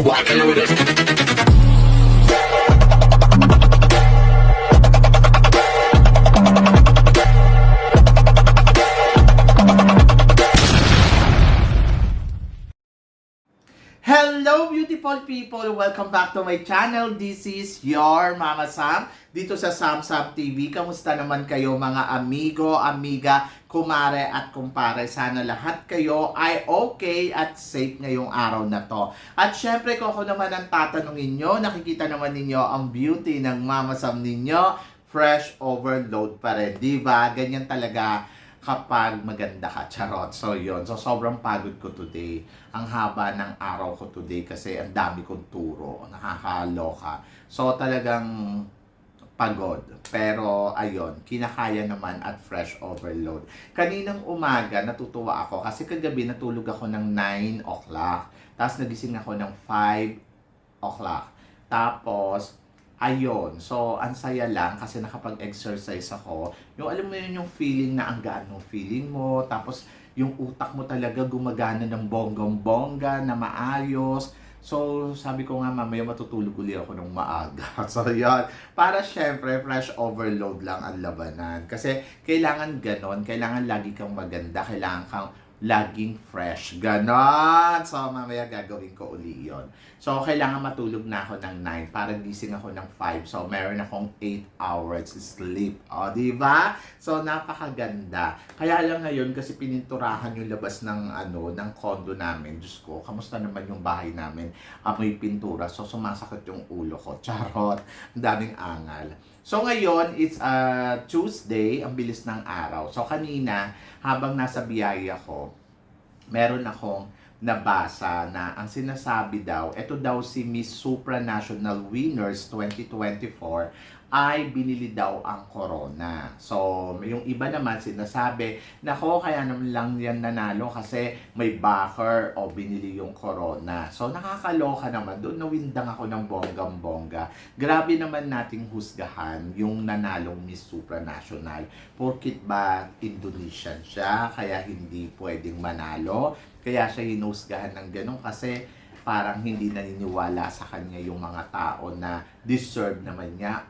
rockin' with it. Hello beautiful people! Welcome back to my channel. This is your Mama Sam dito sa Sam Sam TV. Kamusta naman kayo mga amigo, amiga, kumare at kumpare? Sana lahat kayo ay okay at safe ngayong araw na to. At syempre kung ako naman ang tatanungin nyo, nakikita naman ninyo ang beauty ng Mama Sam ninyo, fresh overload pa rin. Diba? Ganyan talaga kapag maganda ka, charot. So, yun. So, sobrang pagod ko today. Ang haba ng araw ko today kasi ang dami kong turo. Nakakaloka. So, talagang pagod. Pero, ayun, kinakaya naman at fresh overload. Kaninang umaga, natutuwa ako kasi kagabi natulog ako ng 9 o'clock. Tapos, nagising ako ng 5 o'clock. Tapos, ayun, so ang saya lang kasi nakapag-exercise ako. Yung alam mo yun yung feeling na ang gaan ng feeling mo, tapos yung utak mo talaga gumagana ng bonggang-bongga na maayos. So sabi ko nga mamaya matutulog ulit ako ng maaga. So yun, para syempre fresh overload lang ang labanan. Kasi kailangan ganon, kailangan lagi kang maganda, kailangan kang laging fresh. Ganon! So, mamaya gagawin ko uli yun. So, kailangan matulog na ako ng 9 para gising ako ng 5. So, meron akong 8 hours sleep. O, diba? So, napakaganda. Kaya lang ngayon kasi pininturahan yung labas ng, ng condo namin. Diyos ko, kamusta naman yung bahay namin? Amoy pintura. So, sumasakit yung ulo ko. Charot. Ang daming angal. So, ngayon, it's Tuesday. Ang bilis ng araw. So, kanina, habang nasa biyaya ko, meron akong nabasa na ang sinasabi daw, ito daw si Miss Supranational Winners 2024 ay binili daw ang corona. So, yung iba naman sinasabi, nako, kaya naman lang yan nanalo kasi may backer o binili yung corona. So, nakakaloka naman. Doon nawindang ako ng bonggang-bongga. Grabe naman nating husgahan yung nanalong Miss Supranational. Porkit ba Indonesian siya, kaya hindi pwedeng manalo? Kaya siya hinusgahan ng ganun kasi parang hindi naniniwala sa kanya yung mga tao na deserve naman niya,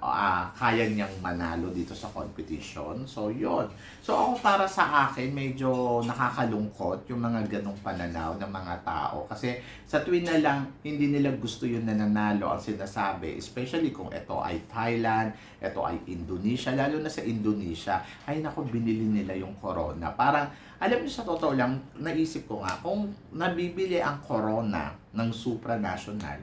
kaya niyang manalo dito sa competition. So, yun. So, ako para sa akin, medyo nakakalungkot yung mga ganong pananaw ng mga tao. Kasi sa tuwin na lang, hindi nila gusto yun na nanalo ang sinasabi. Especially kung ito ay Thailand, ito ay Indonesia, lalo na sa Indonesia, ay naku, binili nila yung corona. Parang, alam niyo sa totoo lang, naisip ko nga, kung nabibili ang corona ng supranational,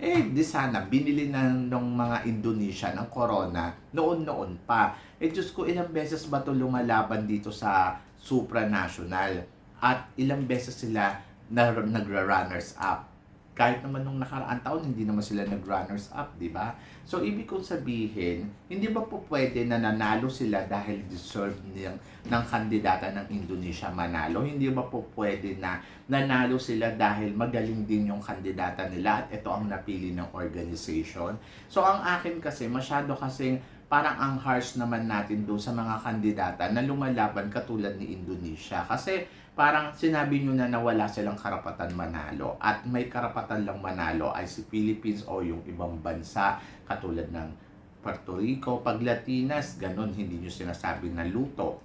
di sana binili na ng mga Indonesian ang corona noon-noon pa. Diyos ko, ilang beses ba ito lumalaban dito sa supranational? At ilang beses sila nagra-runners up? Kahit naman nung nakaraang taon, hindi naman sila nag-runners up, di ba? So, ibig kong sabihin, hindi ba po pwede na nanalo sila dahil deserve ng kandidata ng Indonesia manalo? Hindi ba po pwede na nanalo sila dahil magaling din yung kandidata nila at ito ang napili ng organization? So, ang akin kasi, masyado kasing parang ang harsh naman natin doon sa mga kandidata na lumalaban katulad ni Indonesia. Kasi parang sinabi nyo na wala silang karapatan manalo at may karapatan lang manalo ay si Philippines o yung ibang bansa katulad ng Puerto Rico. Pag Latinas, ganun, hindi nyo sinasabi na luto.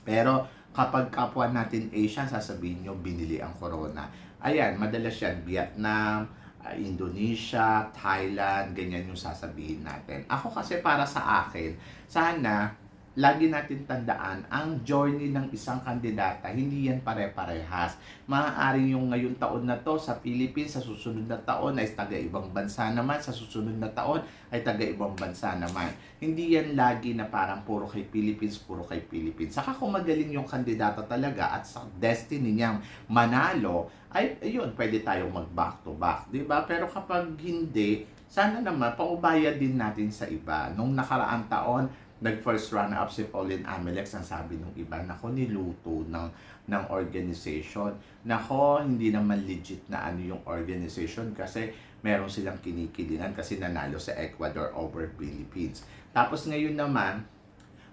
Pero kapag kapwa natin Asian, sasabihin nyo binili ang corona. Ayan, madalas yan, Vietnam, Indonesia, Thailand, ganyan yung sasabihin natin. Ako kasi para sa akin, sana lagi natin tandaan, ang journey ng isang kandidata, hindi yan pare-parehas. Maaaring yung ngayon taon na to sa Philippines, sa susunod na taon ay taga-ibang bansa naman, sa susunod na taon ay taga-ibang bansa naman. Hindi yan lagi na parang puro kay Philippines, puro kay Philippines. Saka kung magaling yung kandidata talaga at sa destiny niyang manalo, ay ayun, pwede tayong mag-back to back, di ba? Pero kapag hindi, sana naman paubaya din natin sa iba. Nung nakaraang taon, nag-first runner-up si Pauline Amelex, ang sabi ng iba, nako, niluto ng organization. Nako, hindi naman legit na yung organization kasi meron silang kinikilingan kasi nanalo sa Ecuador over Philippines. Tapos ngayon naman,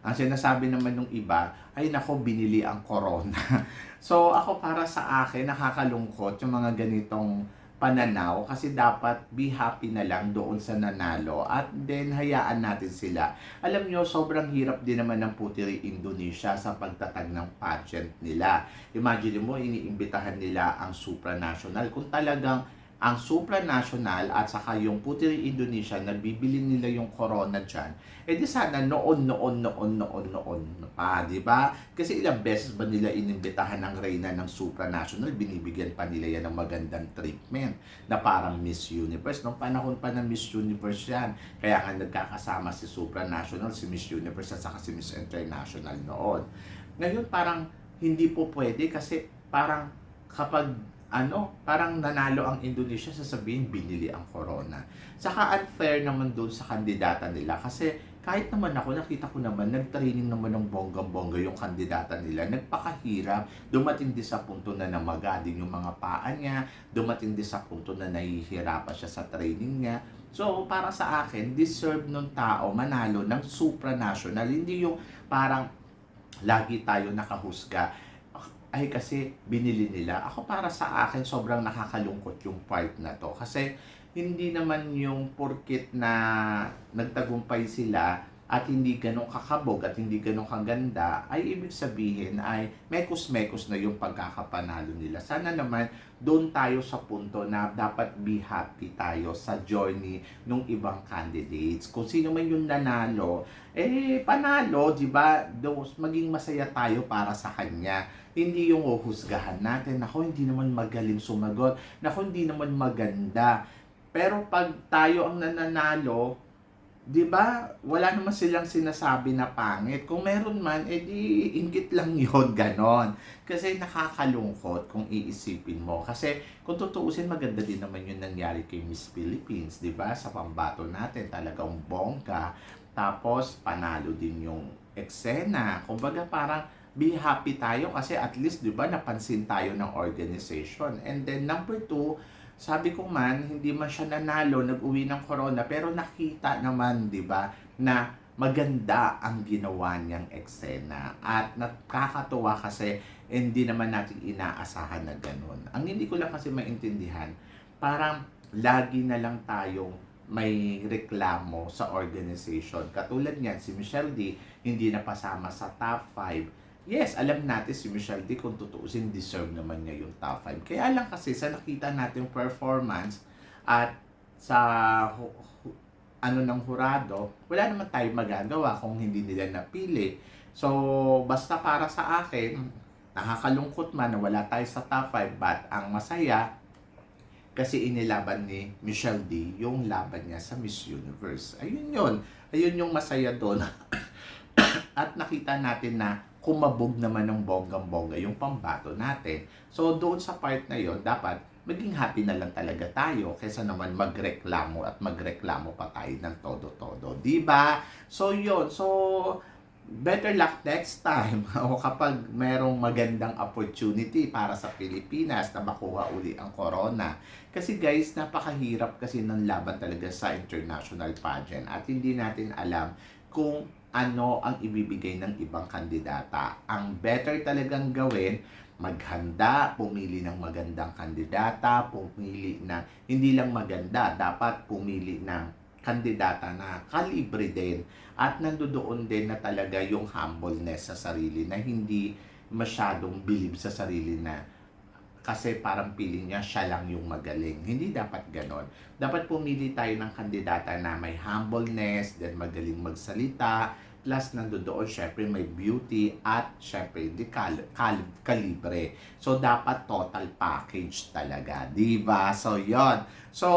ang sinasabi naman ng iba, ay nako, binili ang corona. So ako para sa akin, nakakalungkot yung mga ganitong pananaw kasi dapat be happy na lang doon sa nanalo at then hayaan natin sila. Alam nyo, sobrang hirap din naman ng Puteri Indonesia sa pagtatag ng pageant nila. Imagine mo, iniimbitahan nila ang supranational. Kung talagang ang supranational at saka yung Puteri Indonesia, nabibili nila yung corona dyan, di sana noon pa, di ba? Kasi ilang beses ba nila inimbitahan ng reyna ng supranational, binibigyan pa nila yan ng magandang treatment na parang Miss Universe. Nung panahon pa ng Miss Universe yan, kaya nga nagkakasama si supranational, si Miss Universe at saka si Miss International noon. Ngayon parang hindi po pwede kasi parang kapag parang nanalo ang Indonesia, sasabihin binili ang corona. Saka unfair naman doon sa kandidata nila kasi kahit naman ako, nakita ko naman, nag-training naman ng bonggang-bongga yung kandidata nila. Nagpakahirap, dumating din sa punto na namaga din yung mga paa niya, dumating din sa punto na nahihirapan siya sa training niya. So, para sa akin, deserve nung tao manalo ng supranational, hindi yung parang lagi tayo nakahusga ay kasi binili nila. Ako para sa akin, sobrang nakakalungkot yung part na to. Kasi hindi naman yung porkit na nagtagumpay sila at hindi ganun kakabog at hindi ganun kaganda, ay ibig sabihin ay mekos-mekos na yung pagkakapanalo nila. Sana naman doon tayo sa punto na dapat be happy tayo sa journey ng ibang candidates. Kung sino man yung nanalo, panalo, di ba? Maging masaya tayo para sa kanya. Hindi yung uhusgahan natin, nako hindi naman magaling sumagot, nako hindi naman maganda. Pero pag tayo ang nananalo, 'di ba? Wala naman silang sinasabi na pangit. Kung meron man, edi inggit lang 'yon, ganon. Kasi nakakalungkot kung iisipin mo. Kasi kung tutuusin, maganda din naman 'yung nangyari kay Miss Philippines, 'di ba? Sa pambato natin, talagang bongga. Tapos panalo din 'yung eksena. Kumbaga parang be happy tayo kasi at least 'di ba napansin tayo ng organization. And then number 2, sabi ko man, hindi man siya nanalo, nag-uwi ng corona, pero nakita naman, di ba, na maganda ang ginawa niyang eksena. At nakakatuwa kasi hindi naman natin inaasahan na ganun. Ang hindi ko lang kasi maintindihan, parang lagi na lang tayong may reklamo sa organization. Katulad niyan, si Michelle D, hindi na pasama sa top 5. Yes, alam natin si Michelle D, kung tutuusin, deserve naman niya yung top 5. Kaya lang kasi sa nakita natin performance at sa ng hurado, wala naman tayong magagawa kung hindi nila napili. So, basta para sa akin, nakakalungkot man na wala tayo sa top 5, but ang masaya, kasi inilaban ni Michelle D yung laban niya sa Miss Universe. Ayun yun. Ayun yung masaya doon. At nakita natin na kumabog naman ng bonggang-bongga yung pambato natin. So, doon sa part na yon, dapat maging happy na lang talaga tayo kaysa naman magreklamo at magreklamo pa tayo ng todo-todo. Diba? So, yun. So, better luck next time o kapag merong magandang opportunity para sa Pilipinas na makuha uli ang corona. Kasi guys, napakahirap kasi ng laban talaga sa international pageant at hindi natin alam kung ano ang ibibigay ng ibang kandidata. Ang better talagang gawin, maghanda, pumili ng magandang kandidata, pumili ng hindi lang maganda, dapat pumili ng kandidata na kalibre din at nandoon din na talaga yung humbleness sa sarili na hindi masyadong bilib sa sarili na kasi parang feeling niya siya lang yung magaling. Hindi dapat ganon. Dapat pumili tayo ng kandidata na may humbleness, then magaling magsalita, plus nandoon syempre may beauty at syempre hindi kalibre. So dapat total package talaga, di ba? So yon. So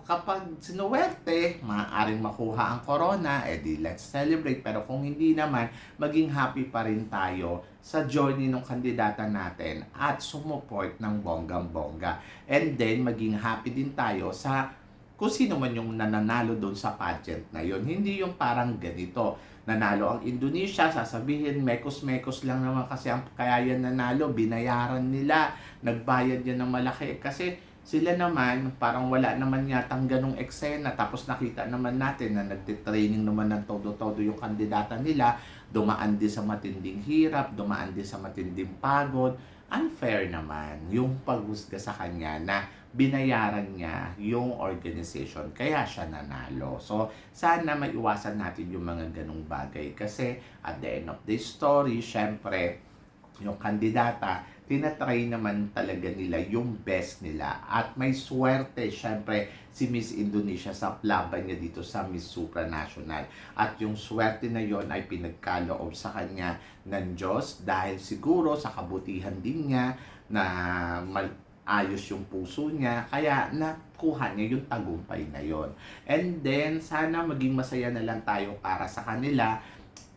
kapag sinuwerte, maaaring makuha ang corona, edi let's celebrate. Pero kung hindi naman, maging happy pa rin tayo sa journey ng kandidata natin at sumuport ng bonggang-bongga. And then maging happy din tayo sa kung sino man yung nananalo doon sa pageant na yon. Hindi yung parang ganito, nanalo ang Indonesia, sasabihin mekos-mekos lang naman kasi ang kaya yan nanalo, binayaran nila, nagbayad yan ng malaki kasi sila naman parang wala naman yatang ganong eksena, tapos nakita naman natin na nagtitraining naman ng todo-todo yung kandidata nila, dumaan din sa matinding hirap, dumaan din sa matinding pagod. Unfair naman yung paghusga sa kanya na binayaran niya yung organization, kaya siya nanalo. So, sana maiwasan natin yung mga ganong bagay. Kasi, at the end of the story, syempre, yung kandidata, tinatry naman talaga nila yung best nila. At may swerte, syempre, si Miss Indonesia sa laban niya dito sa Miss Supranational. At yung swerte na yon ay pinagkaloob sa kanya ng Diyos dahil siguro sa kabutihan din niya na ayos yung puso niya, kaya nakuha niya yung tagumpay na yon. And then, sana maging masaya na lang tayo para sa kanila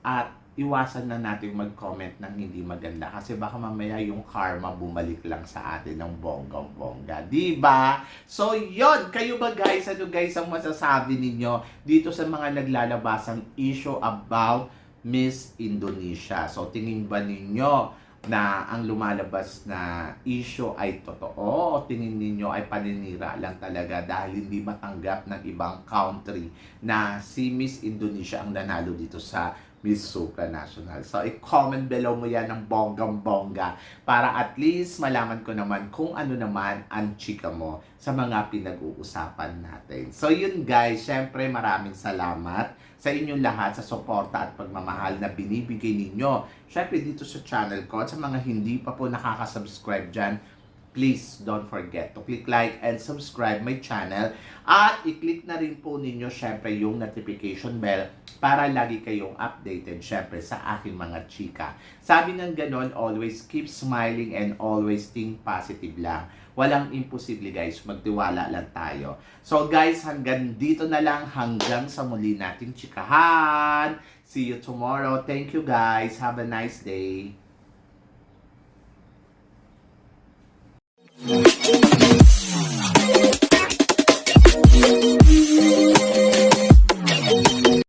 at iwasan na natin mag-comment ng hindi maganda kasi baka mamaya yung karma bumalik lang sa atin ng bonggang-bongga. Diba? So, yon. Kayo ba guys? Ano guys ang masasabi ninyo dito sa mga naglalabasang issue about Miss Indonesia? So, tingin ba ninyo na ang lumalabas na issue ay totoo o tingin ninyo ay paninira lang talaga dahil hindi matanggap ng ibang country na si Miss Indonesia ang nanalo dito sa Miss Supranational? So, i-comment below mo yan ng bonggang-bongga para at least malaman ko naman kung ano naman ang chika mo sa mga pinag-uusapan natin. So, yun guys, syempre maraming salamat sa inyong lahat sa suporta at pagmamahal na binibigay ninyo. Syempre dito sa channel ko at sa mga hindi pa po nakaka-subscribe dyan, please don't forget to click like and subscribe my channel at i-click na rin po ninyo syempre yung notification bell para lagi kayong updated syempre sa aking mga chika. Sabi ng ganon, always keep smiling and always think positive lang. Walang imposible guys, magtiwala lang tayo. So guys, hanggang dito na lang, hanggang sa muli nating chikahan. See you tomorrow. Thank you guys. Have a nice day. Thank you.